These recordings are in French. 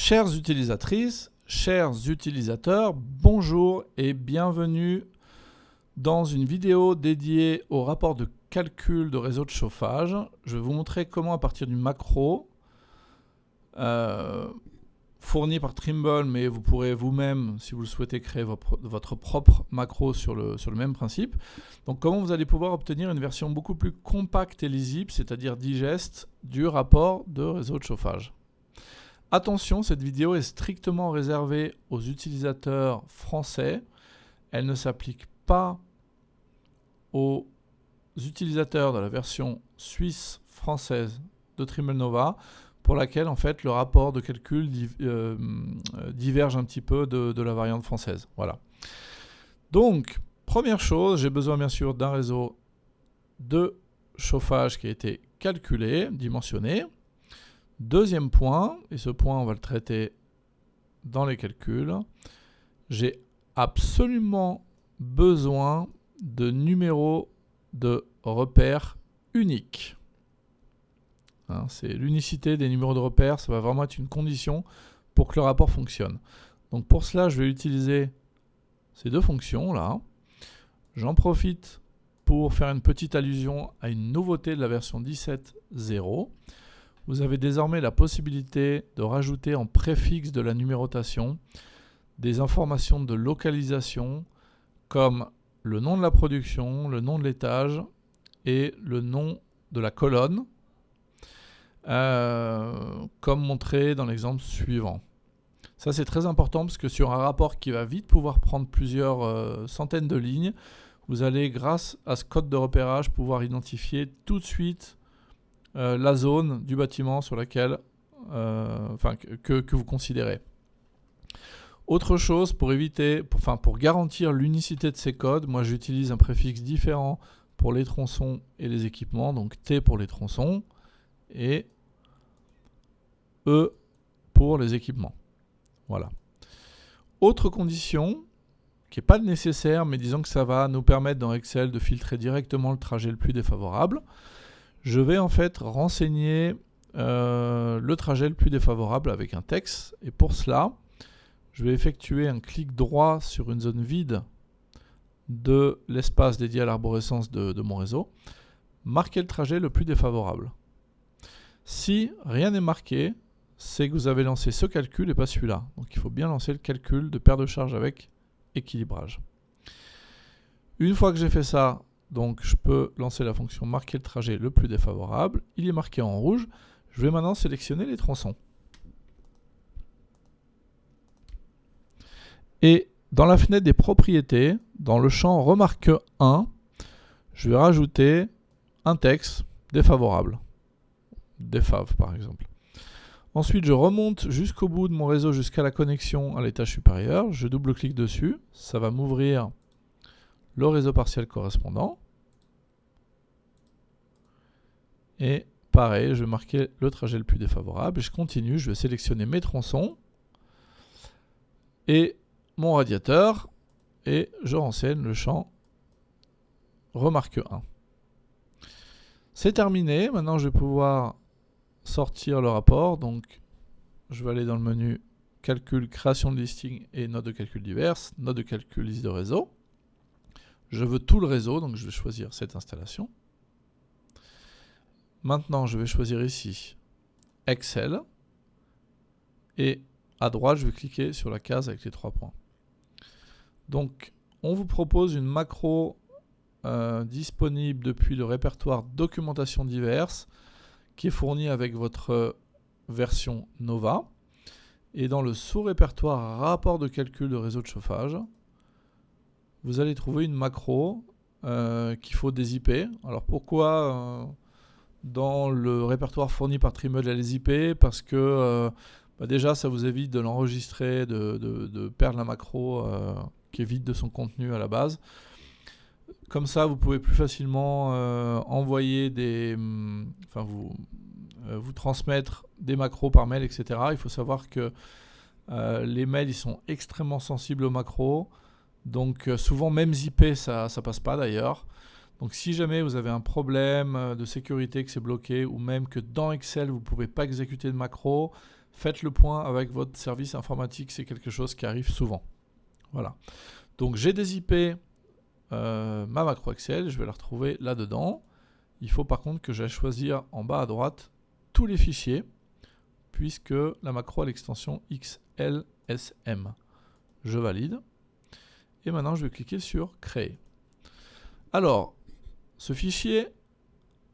Chères utilisatrices, chers utilisateurs, bonjour et bienvenue dans une vidéo dédiée au rapport de calcul de réseau de chauffage. Je vais vous montrer comment à partir d'une macro fournie par Trimble, mais vous pourrez vous-même, si vous le souhaitez, créer votre propre macro sur le même principe. Donc comment vous allez pouvoir obtenir une version beaucoup plus compacte et lisible, c'est-à-dire digeste, du rapport de réseau de chauffage. Attention, cette vidéo est strictement réservée aux utilisateurs français. Elle ne s'applique pas aux utilisateurs de la version suisse-française de Trimble Nova, pour laquelle en fait le rapport de calcul diverge un petit peu de la variante française. Voilà. Donc, première chose, j'ai besoin bien sûr d'un réseau de chauffage qui a été calculé, dimensionné. Deuxième point, et ce point on va le traiter dans les calculs, j'ai absolument besoin de numéros de repère uniques. C'est l'unicité des numéros de repère, ça va vraiment être une condition pour que le rapport fonctionne. Donc pour cela, je vais utiliser ces deux fonctions là. J'en profite pour faire une petite allusion à une nouveauté de la version 17.0. Vous avez désormais la possibilité de rajouter en préfixe de la numérotation des informations de localisation comme le nom de la production, le nom de l'étage et le nom de la colonne, comme montré dans l'exemple suivant. Ça c'est très important parce que sur un rapport qui va vite pouvoir prendre plusieurs centaines de lignes, vous allez grâce à ce code de repérage pouvoir identifier tout de suite la zone du bâtiment sur laquelle que vous considérez. Autre chose, pour garantir l'unicité de ces codes, moi j'utilise un préfixe différent pour les tronçons et les équipements, donc T pour les tronçons et E pour les équipements. Voilà. Autre condition, qui n'est pas nécessaire, mais disons que ça va nous permettre dans Excel de filtrer directement le trajet le plus défavorable. Je vais en fait renseigner le trajet le plus défavorable avec un texte. Et pour cela, je vais effectuer un clic droit sur une zone vide de l'espace dédié à l'arborescence de mon réseau. Marquer le trajet le plus défavorable. Si rien n'est marqué, c'est que vous avez lancé ce calcul et pas celui-là. Donc il faut bien lancer le calcul de paire de charge avec équilibrage. Une fois que j'ai fait ça, donc je peux lancer la fonction marquer le trajet le plus défavorable. Il est marqué en rouge. Je vais maintenant sélectionner les tronçons. Et dans la fenêtre des propriétés, dans le champ remarque 1, je vais rajouter un texte défavorable. Défav par exemple. Ensuite, je remonte jusqu'au bout de mon réseau, jusqu'à la connexion à l'étage supérieur. Je double-clique dessus. Ça va m'ouvrir le réseau partiel correspondant. Et pareil, je vais marquer le trajet le plus défavorable. Et je continue, je vais sélectionner mes tronçons et mon radiateur. Et je renseigne le champ remarque 1. C'est terminé. Maintenant, je vais pouvoir sortir le rapport. Donc, je vais aller dans le menu calcul, création de listing et notes de calcul diverses, notes de calcul liste de réseau. Je veux tout le réseau, donc je vais choisir cette installation. Maintenant, je vais choisir ici Excel. Et à droite, je vais cliquer sur la case avec les 3 points. Donc, on vous propose une macro disponible depuis le répertoire documentation diverses qui est fournie avec votre version Nova. Et dans le sous-répertoire rapport de calcul de réseau de chauffage, vous allez trouver une macro qu'il faut dézipper. Alors pourquoi dans le répertoire fourni par Trimble il y a les IP? Parce que déjà ça vous évite de l'enregistrer, de perdre la macro qui est vide de son contenu à la base. Comme ça vous pouvez plus facilement envoyer vous transmettre des macros par mail, etc. Il faut savoir que les mails ils sont extrêmement sensibles aux macros. Donc souvent même zippé ça passe pas d'ailleurs. Donc si jamais vous avez un problème de sécurité que c'est bloqué ou même que dans Excel vous ne pouvez pas exécuter de macro, faites le point avec votre service informatique, c'est quelque chose qui arrive souvent. Voilà. Donc j'ai des IP ma macro Excel, je vais la retrouver là-dedans. Il faut par contre que j'aille choisir en bas à droite tous les fichiers, puisque la macro a l'extension XLSM. Je valide. Et maintenant, je vais cliquer sur Créer. Alors, ce fichier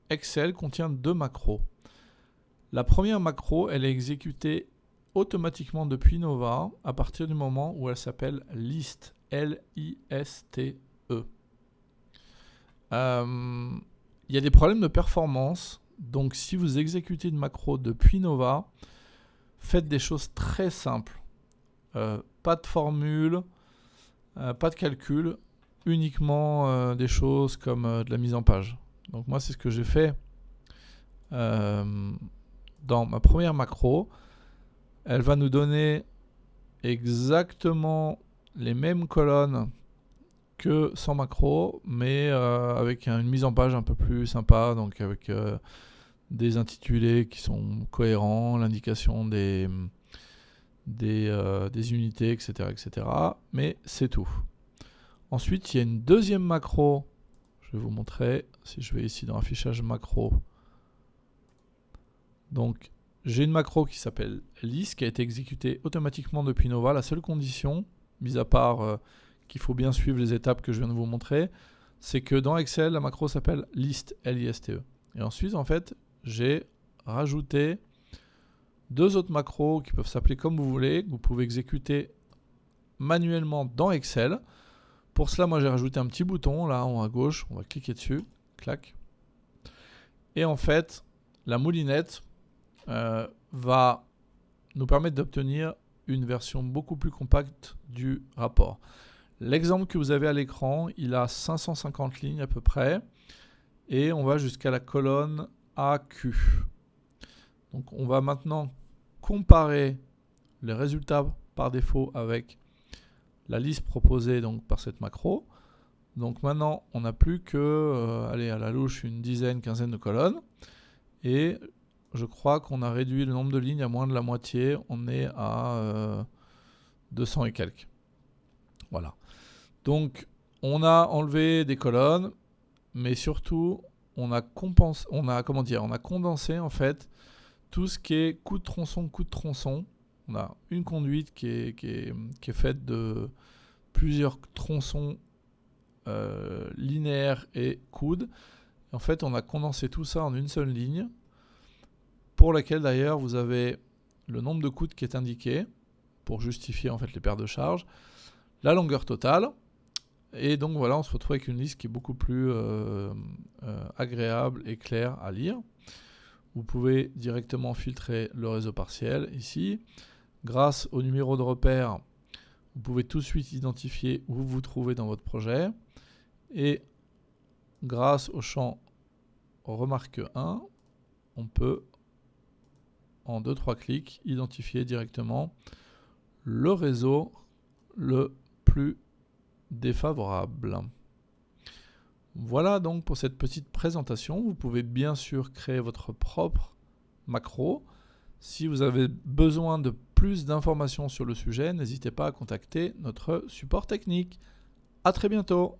Excel contient 2 macros. La première macro, elle est exécutée automatiquement depuis Nova à partir du moment où elle s'appelle list, L-I-S-T-E. Il y a des problèmes de performance, donc si vous exécutez une macro depuis Nova, faites des choses très simples. Pas de formule, pas de calcul, uniquement des choses comme de la mise en page. Donc moi, c'est ce que j'ai fait dans ma première macro. Elle va nous donner exactement les mêmes colonnes que sans macro, mais avec une mise en page un peu plus sympa, donc avec des intitulés qui sont cohérents, l'indication des unités, etc., etc. Mais c'est tout. Ensuite, il y a une deuxième macro. Je vais vous montrer. Si je vais ici dans affichage macro. Donc, j'ai une macro qui s'appelle list, qui a été exécutée automatiquement depuis Nova. La seule condition, mis à part qu'il faut bien suivre les étapes que je viens de vous montrer, c'est que dans Excel, la macro s'appelle list, L-I-S-T-E. Et ensuite, en fait, j'ai rajouté 2 autres macros qui peuvent s'appeler comme vous voulez, que vous pouvez exécuter manuellement dans Excel. Pour cela, moi, j'ai rajouté un petit bouton là en haut à gauche. On va cliquer dessus. Clac. Et en fait, la moulinette va nous permettre d'obtenir une version beaucoup plus compacte du rapport. L'exemple que vous avez à l'écran, il a 550 lignes à peu près. Et on va jusqu'à la colonne AQ. Donc on va maintenant comparer les résultats par défaut avec la liste proposée donc, par cette macro. Donc maintenant, on n'a plus que, allez, à la louche, une dizaine, quinzaine de colonnes. Et je crois qu'on a réduit le nombre de lignes à moins de la moitié. On est à 200 et quelques. Voilà. Donc, on a enlevé des colonnes, mais surtout, on a condensé en fait tout ce qui est coup de tronçon. On a une conduite qui est faite de plusieurs tronçons linéaires et coudes. En fait, on a condensé tout ça en une seule ligne, pour laquelle d'ailleurs vous avez le nombre de coudes qui est indiqué pour justifier en fait les paires de charges, la longueur totale. Et donc voilà, on se retrouve avec une liste qui est beaucoup plus agréable et claire à lire. Vous pouvez directement filtrer le réseau partiel ici. Grâce au numéro de repère, vous pouvez tout de suite identifier où vous vous trouvez dans votre projet. Et grâce au champ remarque 1, on peut, en 2-3 clics, identifier directement le réseau le plus défavorable. Voilà donc pour cette petite présentation. Vous pouvez bien sûr créer votre propre macro. Si vous avez besoin de plus d'informations sur le sujet, n'hésitez pas à contacter notre support technique. À très bientôt.